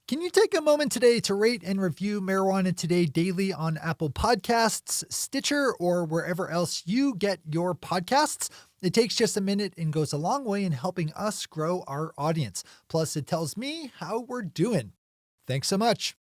Can you take a moment today to rate and review Marijuana Today daily on Apple Podcasts, Stitcher, or wherever else you get your podcasts? It takes just a minute and goes a long way in helping us grow our audience. Plus, it tells me how we're doing. Thanks so much.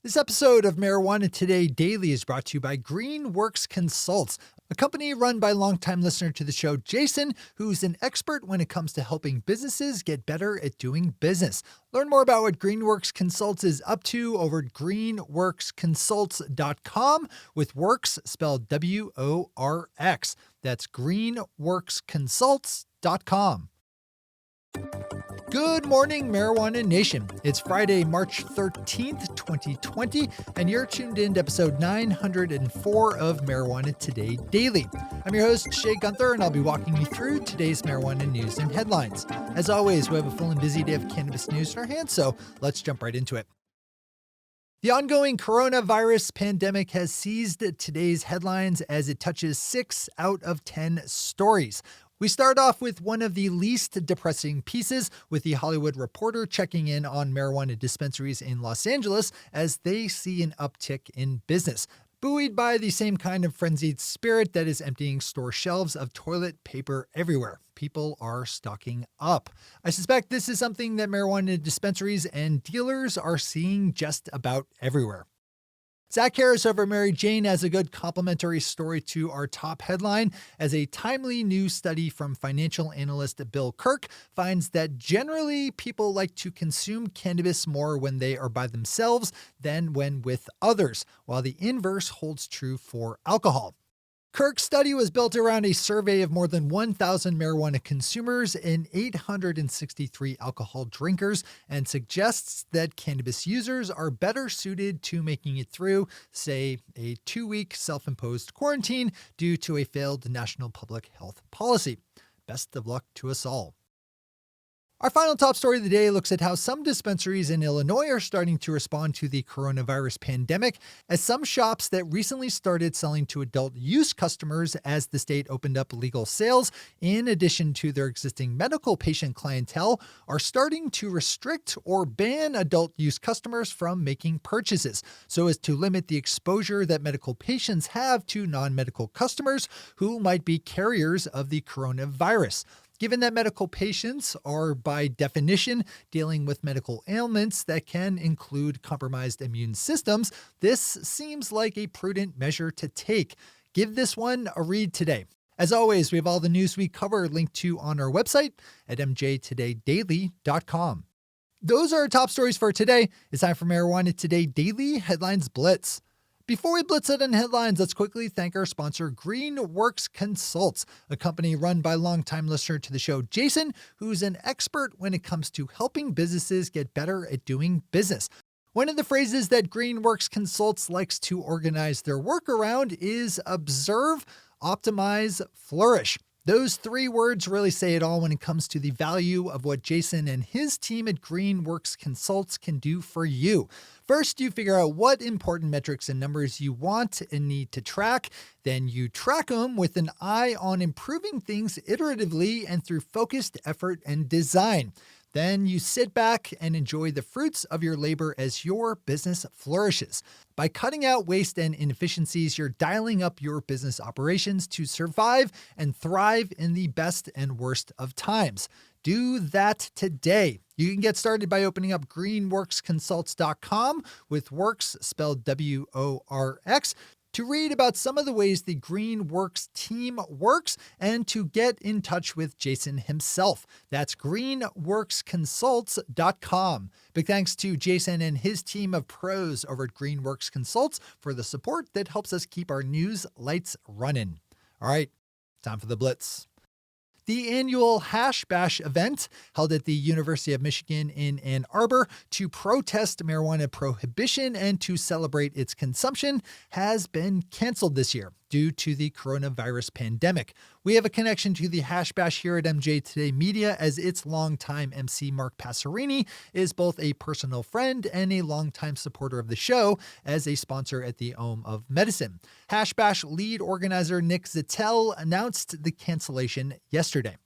This episode of Marijuana Today Daily is brought to you by Greenworks Consults, a company run by longtime listener to the show, Jason, who's an expert when it comes to helping businesses get better at doing business. Learn more about what Greenworks Consults is up to over at greenworksconsults.com, with works spelled W-O-R-X. That's greenworksconsults.com. Good morning, Marijuana Nation. It's Friday, March 13th, 2020, and you're tuned in to episode 904 of Marijuana Today Daily. I'm your host, Shay Gunther, and I'll be walking you through today's marijuana news and headlines. As always, we have a full and busy day of cannabis news in our hands, so let's jump right into it. The ongoing coronavirus pandemic has seized today's headlines as it touches 6 out of 10 stories. We start off with one of the least depressing pieces, with the Hollywood Reporter checking in on marijuana dispensaries in Los Angeles as they see an uptick in business, buoyed by the same kind of frenzied spirit that is emptying store shelves of toilet paper everywhere. People are stocking up. I suspect this is something that marijuana dispensaries and dealers are seeing just about everywhere. Zach Harris over Mary Jane has a good complementary story to our top headline, as a timely new study from financial analyst Bill Kirk finds that generally people like to consume cannabis more when they are by themselves than when with others, while the inverse holds true for alcohol. Kirk's study was built around a survey of more than 1,000 marijuana consumers and 863 alcohol drinkers, and suggests that cannabis users are better suited to making it through, say, a 2-week self-imposed quarantine due to a failed national public health policy. Best of luck to us all. Our final top story of the day looks at how some dispensaries in Illinois are starting to respond to the coronavirus pandemic, as some shops that recently started selling to adult use customers as the state opened up legal sales, in addition to their existing medical patient clientele, are starting to restrict or ban adult use customers from making purchases, so as to limit the exposure that medical patients have to non-medical customers who might be carriers of the coronavirus. Given that medical patients are, by definition, dealing with medical ailments that can include compromised immune systems, this seems like a prudent measure to take. Give this one a read today. As always, we have all the news we cover linked to on our website at mjtodaydaily.com. Those are our top stories for today. It's time for Marijuana Today Daily Headlines Blitz. Before we blitz it in headlines, let's quickly thank our sponsor, Greenworks Consults, a company run by longtime listener to the show, Jason, who's an expert when it comes to helping businesses get better at doing business. One of the phrases that Greenworks Consults likes to organize their work around is observe, optimize, flourish. Those 3 words really say it all when it comes to the value of what Jason and his team at Greenworks Consults can do for you. First, you figure out what important metrics and numbers you want and need to track. Then you track them with an eye on improving things iteratively and through focused effort and design. Then you sit back and enjoy the fruits of your labor as your business flourishes. By cutting out waste and inefficiencies, you're dialing up your business operations to survive and thrive in the best and worst of times. Do that today. You can get started by opening up greenworksconsults.com, with works spelled W-O-R-X, to read about some of the ways the Greenworks team works and to get in touch with Jason himself. That's greenworksconsults.com. Big thanks to Jason and his team of pros over at Greenworks Consults for the support that helps us keep our news lights running. All right, time for the blitz. The annual Hash Bash event, held at the University of Michigan in Ann Arbor to protest marijuana prohibition and to celebrate its consumption, has been canceled this year due to the coronavirus pandemic. We have a connection to the Hash Bash here at MJ Today Media, as its longtime MC Mark Passerini is both a personal friend and a longtime supporter of the show as a sponsor at the Ohm of Medicine. Hash Bash lead organizer Nick Zettel announced the cancellation yesterday.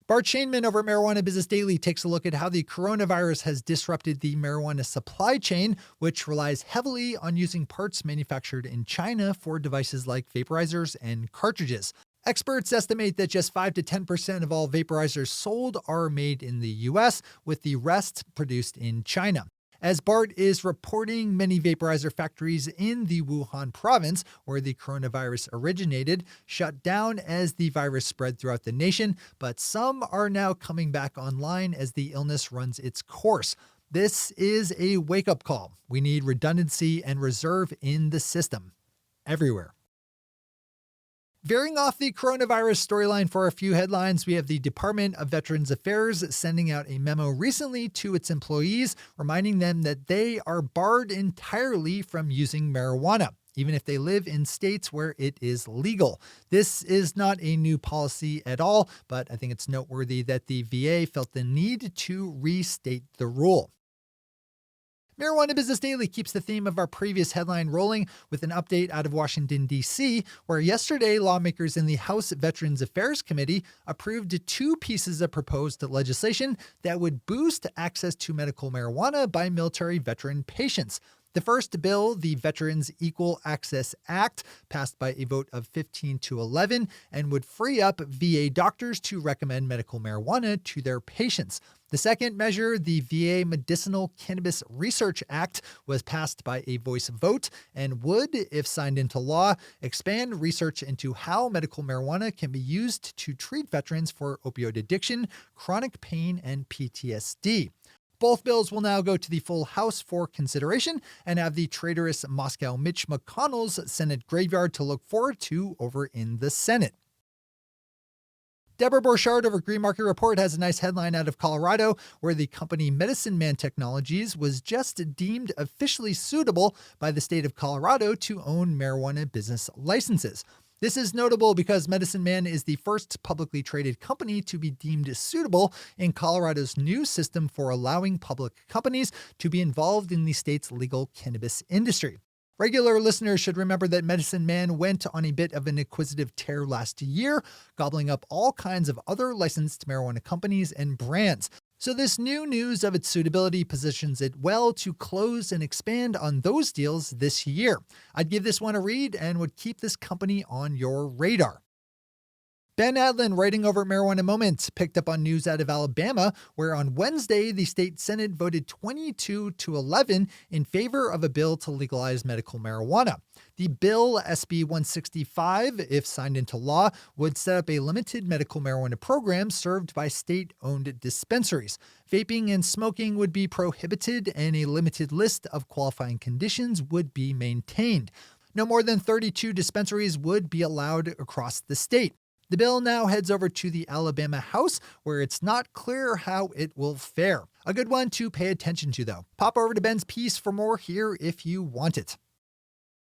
Bart Shainman over at Marijuana Business Daily takes a look at how the coronavirus has disrupted the marijuana supply chain, which relies heavily on using parts manufactured in China for devices like vaporizers and cartridges. Experts estimate that just 5 to 10% of all vaporizers sold are made in the US, with the rest produced in China. As Bart is reporting, many vaporizer factories in the Wuhan province, where the coronavirus originated, shut down as the virus spread throughout the nation, but some are now coming back online as the illness runs its course. This is a wake-up call. We need redundancy and reserve in the system, everywhere. Veering off the coronavirus storyline for a few headlines, we have the Department of Veterans Affairs sending out a memo recently to its employees, reminding them that they are barred entirely from using marijuana, even if they live in states where it is legal. This is not a new policy at all, but I think it's noteworthy that the VA felt the need to restate the rule. Marijuana Business Daily keeps the theme of our previous headline rolling with an update out of Washington, D.C., where yesterday lawmakers in the House Veterans Affairs Committee approved 2 pieces of proposed legislation that would boost access to medical marijuana by military veteran patients. The first bill, the Veterans Equal Access Act, passed by a vote of 15 to 11 and would free up VA doctors to recommend medical marijuana to their patients. The second measure, the VA Medicinal Cannabis Research Act, was passed by a voice vote and would, if signed into law, expand research into how medical marijuana can be used to treat veterans for opioid addiction, chronic pain, and PTSD. Both bills will now go to the full House for consideration and have the traitorous Moscow Mitch McConnell's Senate graveyard to look forward to over in the Senate. Deborah Borchardt over Green Market Report has a nice headline out of Colorado where the company Medicine Man Technologies was just deemed officially suitable by the state of Colorado to own marijuana business licenses. This is notable because Medicine Man is the first publicly traded company to be deemed suitable in Colorado's new system for allowing public companies to be involved in the state's legal cannabis industry. Regular listeners should remember that Medicine Man went on a bit of an acquisitive tear last year, gobbling up all kinds of other licensed marijuana companies and brands. So this new news of its suitability positions it well to close and expand on those deals this year. I'd give this one a read and would keep this company on your radar. Ben Adlin, writing over at Marijuana Moments, picked up on news out of Alabama, where on Wednesday, the state Senate voted 22 to 11 in favor of a bill to legalize medical marijuana. The bill, SB 165, if signed into law, would set up a limited medical marijuana program served by state-owned dispensaries. Vaping and smoking would be prohibited, and a limited list of qualifying conditions would be maintained. No more than 32 dispensaries would be allowed across the state. The bill now heads over to the Alabama House, where it's not clear how it will fare. A good one to pay attention to, though. Pop over to Ben's piece for more here if you want it.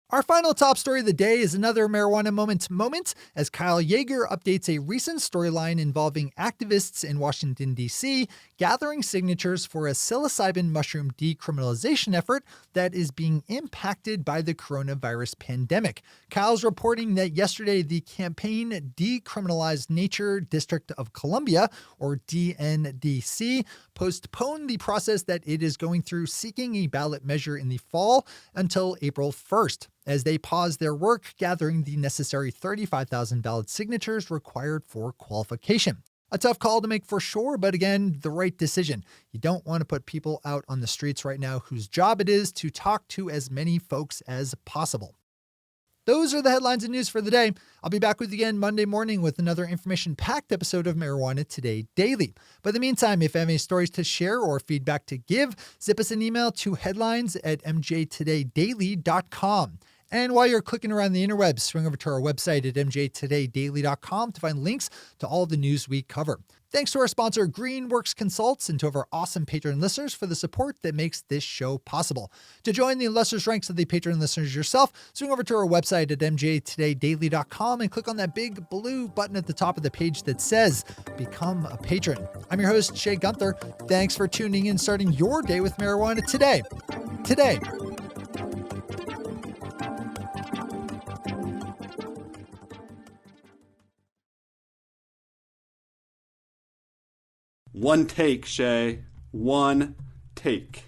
Our final top story of the day is another Marijuana moment, as Kyle Yeager updates a recent storyline involving activists in Washington, D.C., gathering signatures for a psilocybin mushroom decriminalization effort that is being impacted by the coronavirus pandemic. Kyle's reporting that yesterday the campaign Decriminalized Nature District of Columbia, or DNDC, postponed the process that it is going through seeking a ballot measure in the fall until April 1st. As they pause their work gathering the necessary 35,000 ballot signatures required for qualification. A tough call to make for sure, but again, the right decision. You don't want to put people out on the streets right now whose job it is to talk to as many folks as possible. Those are the headlines and news for the day. I'll be back with you again Monday morning with another information-packed episode of Marijuana Today Daily. But in the meantime, if you have any stories to share or feedback to give, zip us an email to headlines@mjtodaydaily.com. And while you're clicking around the interwebs, swing over to our website at mjtodaydaily.com to find links to all the news we cover. Thanks to our sponsor, Greenworks Consults, and to our awesome Patreon listeners for the support that makes this show possible. To join the illustrious ranks of the Patreon listeners yourself, swing over to our website at mjtodaydaily.com and click on that big blue button at the top of the page that says Become a Patron. I'm your host, Shay Gunther. Thanks for tuning in, starting your day with marijuana today. One take, Shay. One take.